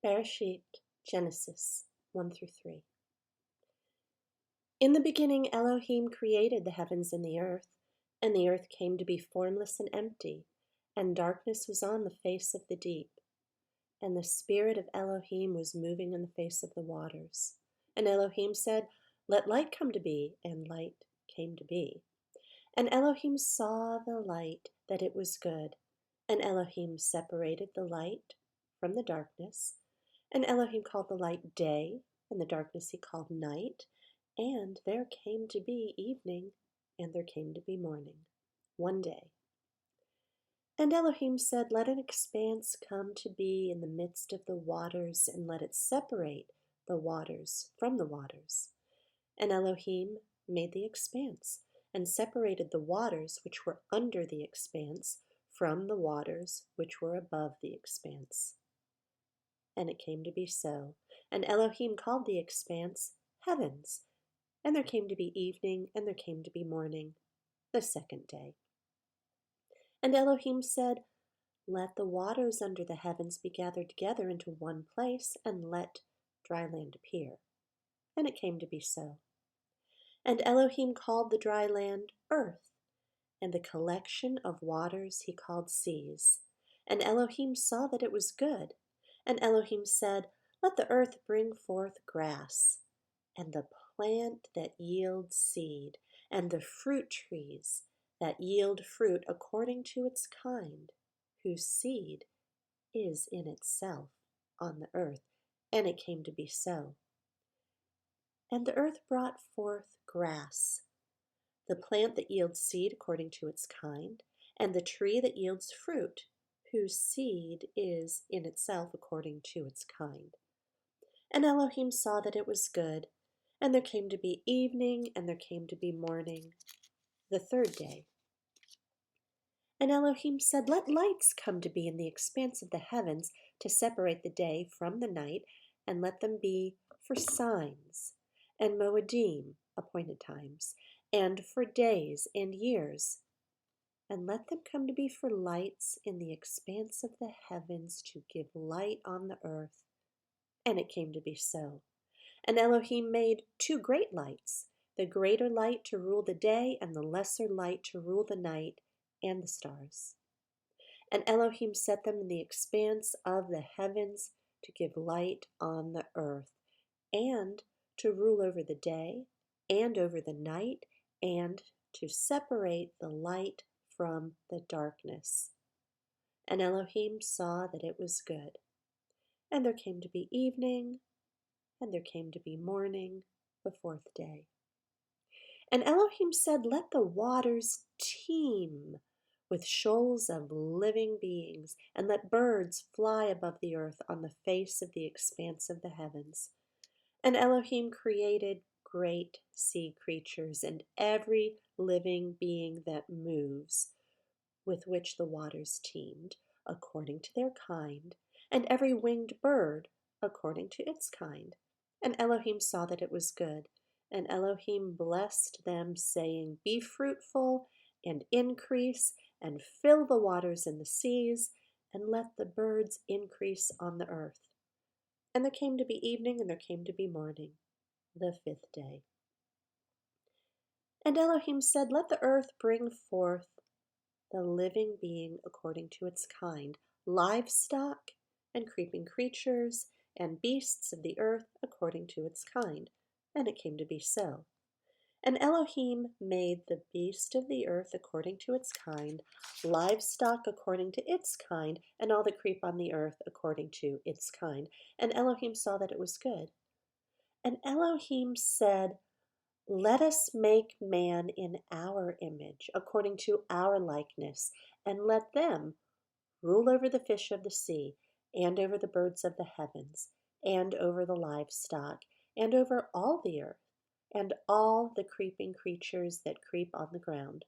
Bereshith, Genesis 1 through 3. In the beginning, Elohim created the heavens and the earth came to be formless and empty, and darkness was on the face of the deep. And the spirit of Elohim was moving on the face of the waters. And Elohim said, "Let light come to be," and light came to be. And Elohim saw the light, that it was good. And Elohim separated the light from the darkness. And Elohim called the light day, and the darkness he called night. And there came to be evening, and there came to be morning, one day. And Elohim said, "Let an expanse come to be in the midst of the waters, and let it separate the waters from the waters." And Elohim made the expanse, and separated the waters which were under the expanse from the waters which were above the expanse. And it came to be so. And Elohim called the expanse heavens. And there came to be evening, and there came to be morning, the second day. And Elohim said, "Let the waters under the heavens be gathered together into one place, and let dry land appear." And it came to be so. And Elohim called the dry land earth, and the collection of waters he called seas. And Elohim saw that it was good. And Elohim said, "Let the earth bring forth grass, and the plant that yields seed, and the fruit trees that yield fruit according to its kind, whose seed is in itself on the earth." And it came to be so. And the earth brought forth grass, the plant that yields seed according to its kind, and the tree that yields fruit, whose seed is in itself according to its kind. And Elohim saw that it was good. And there came to be evening, and there came to be morning, the third day. And Elohim said, "Let lights come to be in the expanse of the heavens to separate the day from the night, and let them be for signs, and moedim, appointed times, and for days and years. And let them come to be for lights in the expanse of the heavens to give light on the earth." And it came to be so. And Elohim made two great lights, the greater light to rule the day, and the lesser light to rule the night and the stars. And Elohim set them in the expanse of the heavens to give light on the earth, and to rule over the day and over the night, and to separate the light from the darkness. And Elohim saw that it was good. And there came to be evening, and there came to be morning, the fourth day. And Elohim said, "Let the waters teem with shoals of living beings, and let birds fly above the earth on the face of the expanse of the heavens." And Elohim created great sea creatures, and every living being that moves, with which the waters teemed, according to their kind, and every winged bird, according to its kind. And Elohim saw that it was good. And Elohim blessed them, saying, "Be fruitful, and increase, and fill the waters in the seas, and let the birds increase on the earth." And there came to be evening, and there came to be morning, the fifth day. And Elohim said, "Let the earth bring forth the living being according to its kind, livestock, and creeping creatures, and beasts of the earth according to its kind." And it came to be so. And Elohim made the beast of the earth according to its kind, livestock according to its kind, and all that creep on the earth according to its kind. And Elohim saw that it was good. And Elohim said, "Let us make man in our image, according to our likeness, and let them rule over the fish of the sea, and over the birds of the heavens, and over the livestock, and over all the earth, and all the creeping creatures that creep on the ground."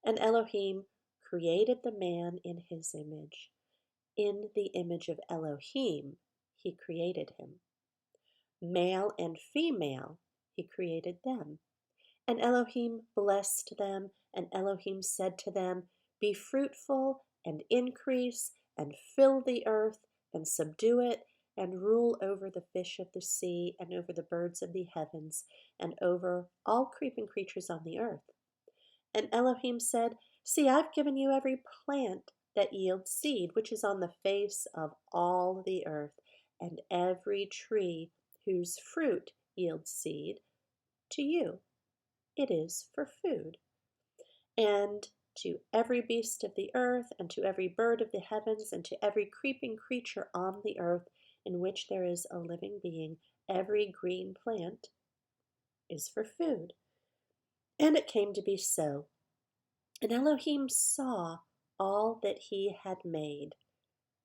And Elohim created the man in his image. In the image of Elohim he created him. Male and female he created them. And Elohim blessed them, and Elohim said to them, "Be fruitful, and increase, and fill the earth, and subdue it, and rule over the fish of the sea, and over the birds of the heavens, and over all creeping creatures on the earth. And Elohim said, See, I've given you every plant that yields seed, which is on the face of all the earth, and every tree whose fruit yields seed. To you it is for food. And to every beast of the earth, and to every bird of the heavens, and to every creeping creature on the earth, in which there is a living being, every green plant is for food. And it came to be so. And Elohim saw all that he had made,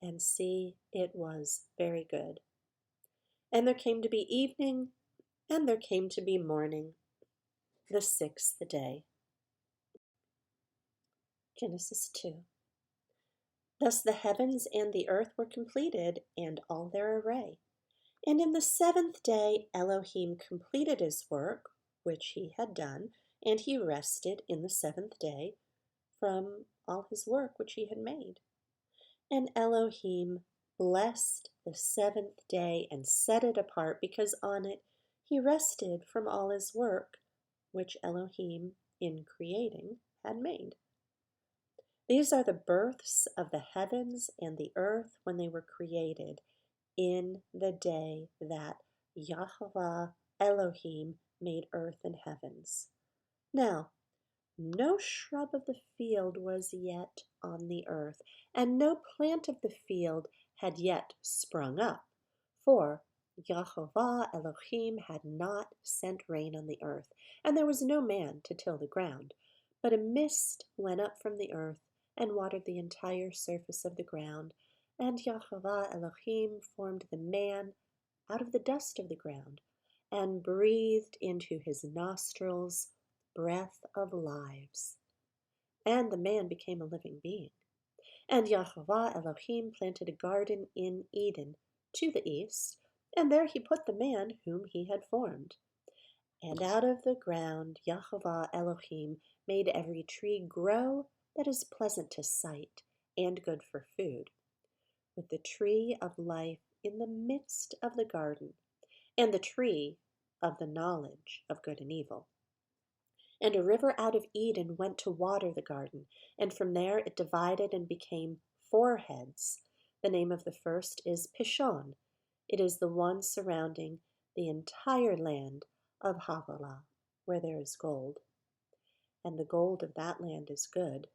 and see, it was very good. And there came to be evening, and there came to be morning, the sixth day. Genesis 2. Thus the heavens and the earth were completed, and all their array. And in the seventh day Elohim completed his work, which he had done, and he rested in the seventh day from all his work which he had made. And Elohim blessed the seventh day and set it apart, because on it he rested from all his work which Elohim in creating had made. These are the births of the heavens and the earth when they were created, in the day that YHVH Elohim made earth and heavens. Now, no shrub of the field was yet on the earth, and no plant of the field had yet sprung up, for YHVH Elohim had not sent rain on the earth, and there was no man to till the ground. But a mist went up from the earth and watered the entire surface of the ground, and YHVH Elohim formed the man out of the dust of the ground, and breathed into his nostrils breath of lives. And the man became a living being. And YHVH Elohim planted a garden in Eden to the east, and there he put the man whom he had formed. And out of the ground YHVH Elohim made every tree grow that is pleasant to sight and good for food, with the tree of life in the midst of the garden, and the tree of the knowledge of good and evil. And a river out of Eden went to water the garden, and from there it divided and became 4 heads. The name of the first is Pishon. It is the one surrounding the entire land of Havilah, where there is gold. And the gold of that land is good.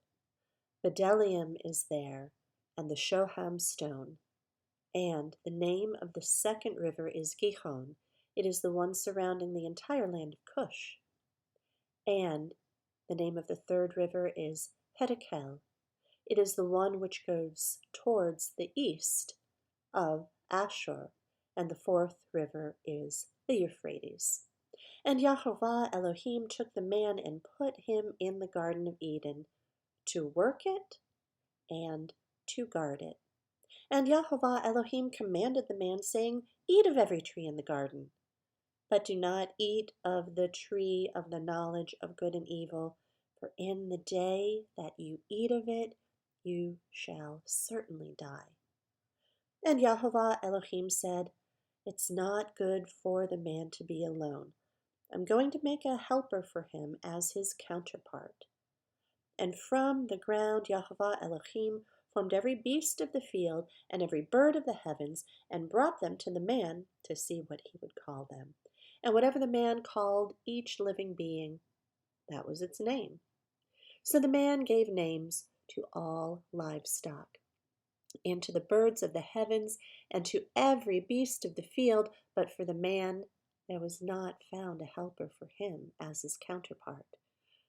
Bdellium is there, and the Shoham stone. And the name of the second river is Gihon. It is the one surrounding the entire land of Cush. And the name of the third river is Hiddekel. It is the one which goes towards the east of Ashur. And the fourth river is the Euphrates. And YHVH Elohim took the man and put him in the Garden of Eden, to work it and to guard it. And YHVH Elohim commanded the man, saying, Eat of every tree in the garden, but do not eat of the tree of the knowledge of good and evil, for in the day that you eat of it, you shall certainly die. And YHVH Elohim said, It's not good for the man to be alone. I'm going to make a helper for him as his counterpart. And from the ground YHVH Elohim formed every beast of the field and every bird of the heavens, and brought them to the man to see what he would call them. And whatever the man called each living being, that was its name. So the man gave names to all livestock, and to the birds of the heavens, and to every beast of the field, but for the man there was not found a helper for him as his counterpart.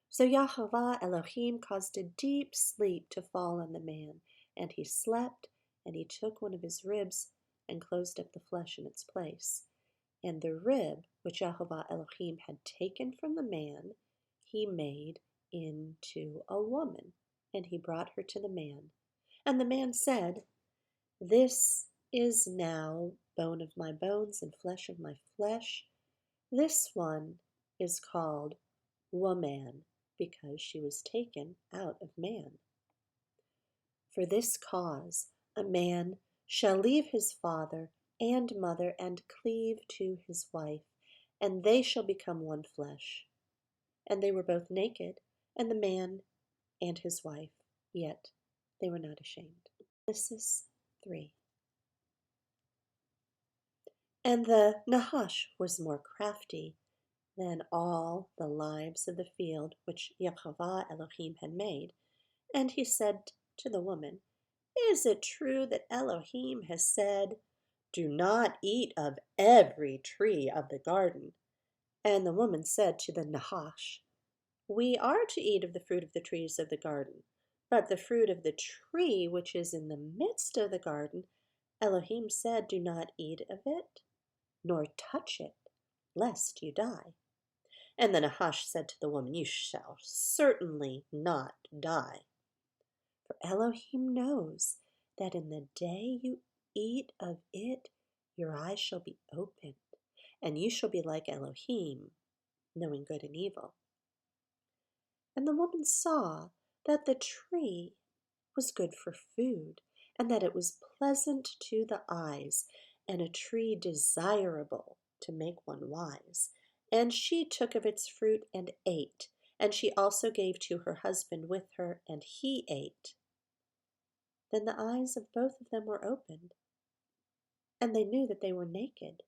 So YHVH Elohim caused a deep sleep to fall on the man, and he slept, and he took one of his ribs and closed up the flesh in its place. And the rib which YHVH Elohim had taken from the man, he made into a woman, and he brought her to the man. And the man said, This is now bone of my bones and flesh of my flesh. This one is called woman, because she was taken out of man. For this cause a man shall leave his father and mother, and cleave to his wife, and they shall become one flesh. And they were both naked, and the man and his wife, yet they were not ashamed. Genesis 3. And the nahash was more crafty than all the lives of the field which YHVH Elohim had made. And he said to the woman, Is it true that Elohim has said, Do not eat of every tree of the garden? And the woman said to the nahash, We are to eat of the fruit of the trees of the garden, but the fruit of the tree which is in the midst of the garden, Elohim said, Do not eat of it, nor touch it, lest you die. And the nahash said to the woman, You shall certainly not die. For Elohim knows that in the day you eat of it, your eyes shall be opened, and you shall be like Elohim, knowing good and evil. And the woman saw that the tree was good for food, and that it was pleasant to the eyes, and a tree desirable to make one wise. And she took of its fruit and ate, and she also gave to her husband with her, and he ate. Then the eyes of both of them were opened, and they knew that they were naked.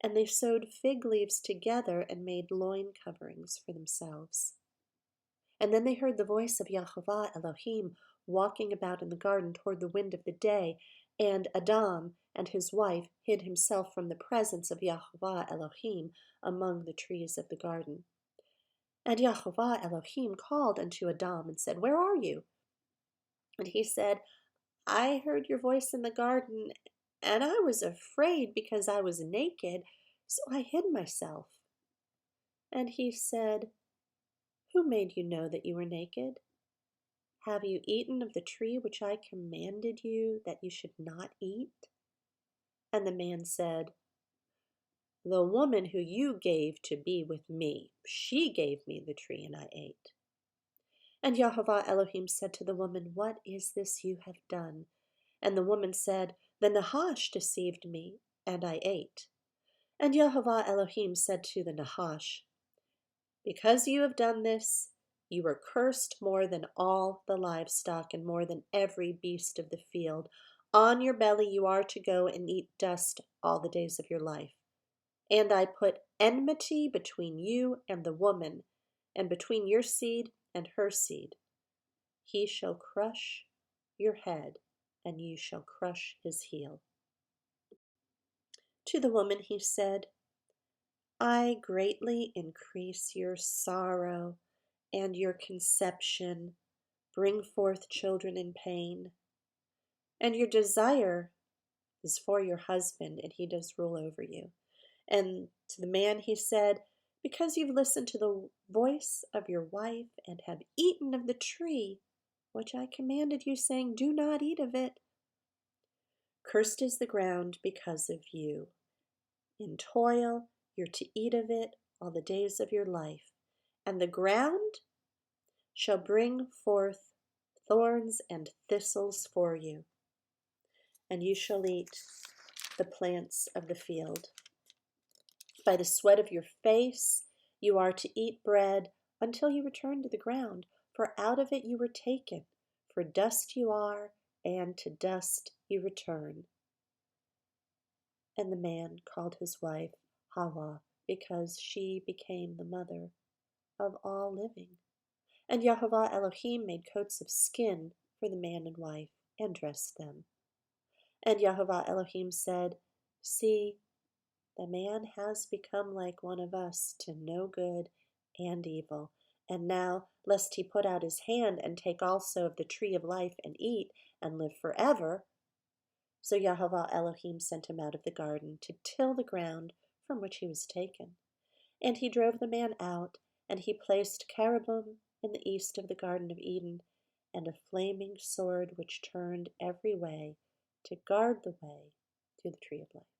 And they sewed fig leaves together and made loin coverings for themselves. And then they heard the voice of YHVH Elohim walking about in the garden toward the wind of the day, and Ah-dahm and his wife hid himself from the presence of YHVH Elohim among the trees of the garden. And YHVH Elohim called unto Ah-dahm and said, Where are you? And he said, I heard your voice in the garden, and I was afraid because I was naked, so I hid myself. And he said, Who made you know that you were naked? Have you eaten of the tree which I commanded you that you should not eat? And the man said, The woman who you gave to be with me, she gave me the tree, and I ate. And YHVH Elohim said to the woman, What is this you have done? And the woman said, The nahash deceived me, and I ate. And YHVH Elohim said to the nahash, Because you have done this, you are cursed more than all the livestock and more than every beast of the field. On your belly you are to go and eat dust all the days of your life. And I put enmity between you and the woman, and between your seed and her seed. He shall crush your head, and you shall crush his heel. To the woman he said, I greatly increase your sorrow and your conception, bring forth children in pain. And your desire is for your husband, and he does rule over you. And to the man he said, Because you've listened to the voice of your wife and have eaten of the tree, which I commanded you, saying, Do not eat of it. Cursed is the ground because of you. In toil you're to eat of it all the days of your life, and the ground shall bring forth thorns and thistles for you, and you shall eat the plants of the field. By the sweat of your face you are to eat bread until you return to the ground, for out of it you were taken, for dust you are, and to dust you return. And the man called his wife Hawa, because she became the mother of all living. And YHVH Elohim made coats of skin for the man and wife, and dressed them. And YHVH Elohim said, See, the man has become like one of us, to know good and evil. And now, lest he put out his hand and take also of the tree of life and eat, and live forever. So YHVH Elohim sent him out of the garden to till the ground from which he was taken. And he drove the man out, and he placed cherubim in the east of the Garden of Eden, and a flaming sword which turned every way to guard the way to the tree of life.